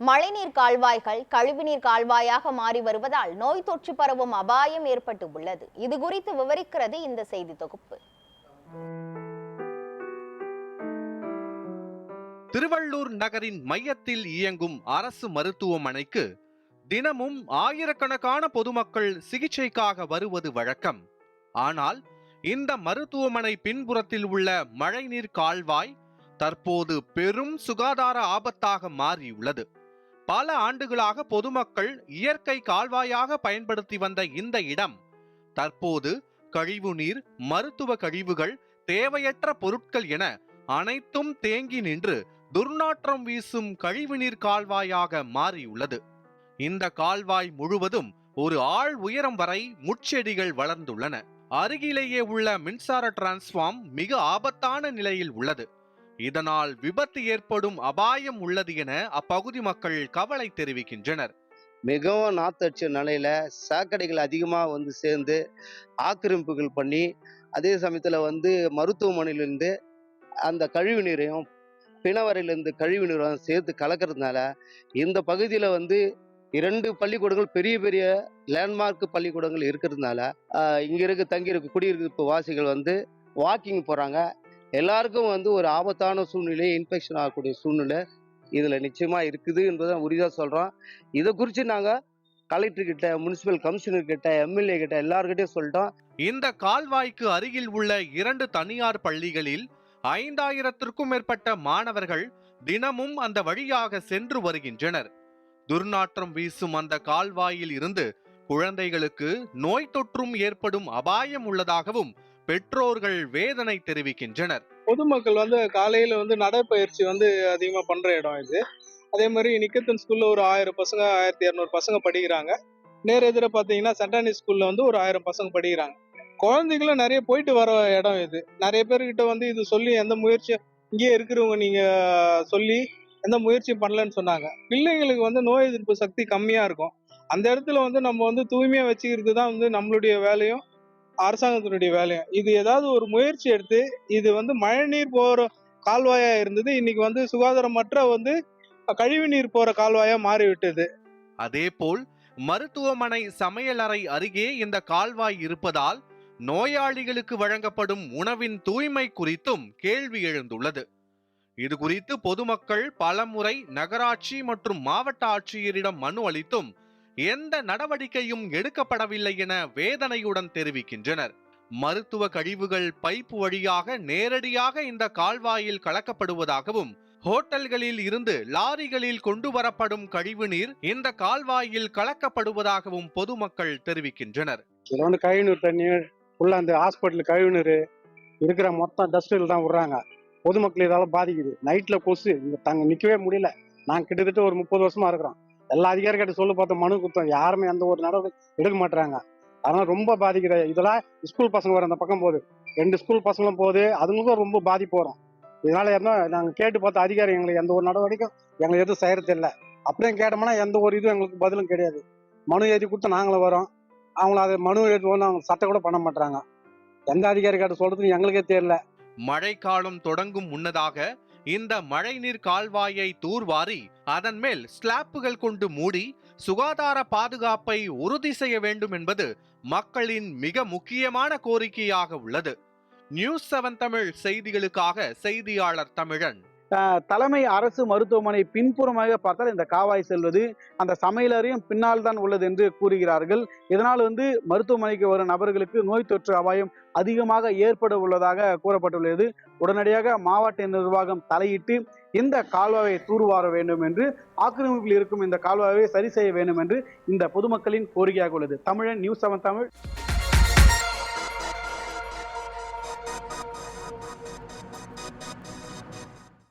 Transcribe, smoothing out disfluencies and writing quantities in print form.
மழைநீர் கால்வாய்கள் கழிவுநீர் கால்வாயாக மாறி வருவதால் நோய் தொற்று பரவும் அபாயம் ஏற்பட்டு உள்ளது. இது குறித்து விவரிக்கிறது இந்த செய்தி தொகுப்பு. திருவள்ளூர் நகரின் மையத்தில் இயங்கும் அரசு மருத்துவமனைக்கு தினமும் ஆயிரக்கணக்கான பொதுமக்கள் சிகிச்சைக்காக வருவது வழக்கம். ஆனால் இந்த மருத்துவமனை பின்புறத்தில் உள்ள மழைநீர் கால்வாய் தற்போது பெரும் சுகாதார ஆபத்தாக மாறியுள்ளது. பல ஆண்டுகளாக பொதுமக்கள் இயற்கை கால்வாயாக பயன்படுத்தி வந்த இந்த இடம் தற்போது கழிவுநீர், மருத்துவ கழிவுகள், தேவையற்ற பொருட்கள் என அனைத்தும் தேங்கி நின்று துர்நாற்றம் வீசும் கழிவுநீர் கால்வாயாக மாறியுள்ளது. இந்த கால்வாய் முழுவதும் ஒரு ஆள் உயரம் வரை முட்செடிகள் வளர்ந்துள்ளன. அருகிலேயே உள்ள மின்சார டிரான்ஸ்பார்ம் மிக ஆபத்தான நிலையில் உள்ளது. இதனால் விபத்து ஏற்படும் அபாயம் உள்ளது என அப்பகுதி மக்கள் கவலை தெரிவிக்கின்றனர். மிகவும் நாத்தடிச்ச நிலையில சாக்கடைகள் அதிகமாக சேர்ந்து ஆக்கிரமிப்புகள் பண்ணி, அதே சமயத்தில் மருத்துவமனையிலிருந்து அந்த கழிவு நீரையும் பிணவரையிலிருந்து கழிவு நீரையும் சேர்த்து கலக்கிறதுனால இந்த பகுதியில் 2 பள்ளிக்கூடங்கள், பெரிய பெரிய லேண்ட்மார்க் பள்ளிக்கூடங்கள் இருக்கிறதுனால இங்க தங்கி குடியிருப்பு வாசிகள் வாக்கிங் போறாங்க. எல்லாருக்கும் ஒரு ஆபத்தான சூழ்நிலை, இன்ஃபெக்ஷன் ஆகக்கூடிய சூழ்நிலை இதுல நிச்சயமா இருக்குது என்பதை உறுதியா சொல்றோம். இதை குறித்து நாங்க கலெக்டர் கிட்ட, முனிசிபல் கமிஷனர் கிட்ட, எம்எல்ஏ கிட்ட எல்லார்கிட்டையும் சொல்லிட்டோம். இந்த கால்வாய்க்கு அருகில் உள்ள 2 தனியார் பள்ளிகளில் 5000த்திற்கும் மேற்பட்ட மாணவர்கள் தினமும் அந்த வழியாக சென்று வருகின்றனர். துர்நாற்றம் வீசும் அந்த கால்வாயில் இருந்து குழந்தைகளுக்கு நோய் தொற்றும் ஏற்படும் அபாயம் உள்ளதாகவும் பெற்றோர்கள் வேதனை தெரிவிக்கின்றனர். பொதுமக்கள் காலையில நடைப்பயிற்சி அதிகமா பண்ற இடம் இது. அதே மாதிரி நிக்கத்தன் ஸ்கூல்ல ஒரு 1000 பசங்க, 1200 பசங்க படிக்கிறாங்க. நேர எதிர பாத்தீங்கன்னா சென்டானி ஸ்கூல்ல ஒரு 1000 பசங்க படிக்கிறாங்க. குழந்தைகளும் நிறைய போயிட்டு வர இடம் இது. நிறைய பேர்கிட்ட இது சொல்லி எந்த முயற்சியும், இங்கே இருக்கிறவங்க நீங்க சொல்லி எந்த முயற்சியும் பண்ணலன்னு சொன்னாங்க. பிள்ளைங்களுக்கு நோய் எதிர்ப்பு சக்தி கம்மியா இருக்கும். அந்த இடத்துல நம்ம தூய்மையா வச்சுக்கிறது தான் நம்மளுடைய வேலையும் அரசாங்கத்தினுடைய வேலையும். இது ஏதாவது ஒரு முயற்சி எடுத்து, இது மழைநீர் போற கால்வாயா இருந்தது, இன்னைக்கு சுகாதாரமற்ற கழிவு நீர் போற கால்வாயா மாறிவிட்டது. அதேபோல் மருத்துவமனை சமையலறை அருகே இந்த கால்வாய் இருப்பதால் நோயாளிகளுக்கு வழங்கப்படும் உணவின் தூய்மை குறித்தும் கேள்வி எழுந்துள்ளது. இது குறித்து பொதுமக்கள் பலமுறை நகராட்சி மற்றும் மாவட்ட ஆட்சியரிடம் மனு அளித்தும் எந்த நடவடிக்கையும் எடுக்கப்படவில்லை என வேதனையுடன் தெரிவிக்கின்றனர். மருத்துவ கழிவுகள் பைப் வழியாக நேரடியாக இந்த கால்வாயில் கலக்கப்படுவதாகவும், ஹோட்டல்களில் இருந்து லாரிகளில் கொண்டு வரப்படும் கழிவுநீர் இந்த கால்வாயில் கலக்கப்படுவதாகவும் பொதுமக்கள் தெரிவிக்கின்றனர். கழிவுநீர் தண்ணி உள்ள அந்த ஹாஸ்பிட்டல் கழிவுநீர் இருக்கிற மொத்தம் டஸ்டில் தான் விடுறாங்க. பொதுமக்கள் இதால பாதிக்குது. நைட்ல கொசு இங்க தாங்க நிக்கவே முடியல. நாங்க கிட்டத்தட்ட ஒரு 30 வருஷமா இருக்கிறோம். எல்லா அதிகாரிகிட்ட சொல்லி பார்த்தோம், மனு கொடுத்தோம். யாருமே எந்த ஒரு நடவடிக்கை எடுக்க மாட்டாங்க. அதனால ரொம்ப பாதிக்கிற. இதெல்லாம் ஸ்கூல் பசங்க வர அந்த பக்கம் போகுது, 2 ஸ்கூல் பசங்களும் போகுது. அதுங்களுக்கும் ரொம்ப பாதிப்பு வரும். இதனால என்ன நாங்க கேட்டு பார்த்த அதிகாரி எங்களுக்கு எந்த ஒரு நடவடிக்கையும் எங்களுக்கு எதுவும் செய்யறது இல்லை. அப்படியே கேட்டோம்னா எந்த ஒரு இதுவும் எங்களுக்கு பதிலும் கிடையாது. மனு எழுதி கொடுத்து நாங்களும் வரோம். அவங்கள அதை மனு எழுதி அவங்க சட்டை கூட பண்ண மாட்டாங்க. எந்த அதிகாரி கிட்ட சொல்றதுன்னு எங்களுக்கே தெரியல. மழைக்காலம் தொடங்கும் முன்னதாக இந்த மழைநீர் கால்வாயை தூர்வாரி அதன் மேல் ஸ்லாப்புகள் கொண்டு மூடி சுகாதார பாதுகாப்பை உறுதி செய்ய வேண்டும் என்பது மக்களின் மிக முக்கியமான கோரிக்கையாக உள்ளது. நியூஸ் 7 தமிழ் செய்திகளுக்காக செய்தியாளர் தமிழன். தலைமை அரசு மருத்துவமனை பின்புறமாக பார்த்தால் இந்த காவாய் செல்வது அந்த சமையலறையும் பின்னால் தான் உள்ளது என்று கூறுகிறார்கள். இதனால் மருத்துவமனைக்கு வரும் நபர்களுக்கு நோய் தொற்று அபாயம் அதிகமாக ஏற்பட உள்ளதாக கூறப்பட்டுள்ளது. உடனடியாக மாவட்ட நிர்வாகம் தலையிட்டு இந்த கால்வாயை தூர்வார வேண்டும் என்று, ஆக்கிரமிப்பில் இருக்கும் இந்த கால்வாயை சரி செய்ய வேண்டும் என்று இந்த பொதுமக்களின் கோரிக்கையாக உள்ளது. தமிழன், நியூஸ் 7 தமிழ்.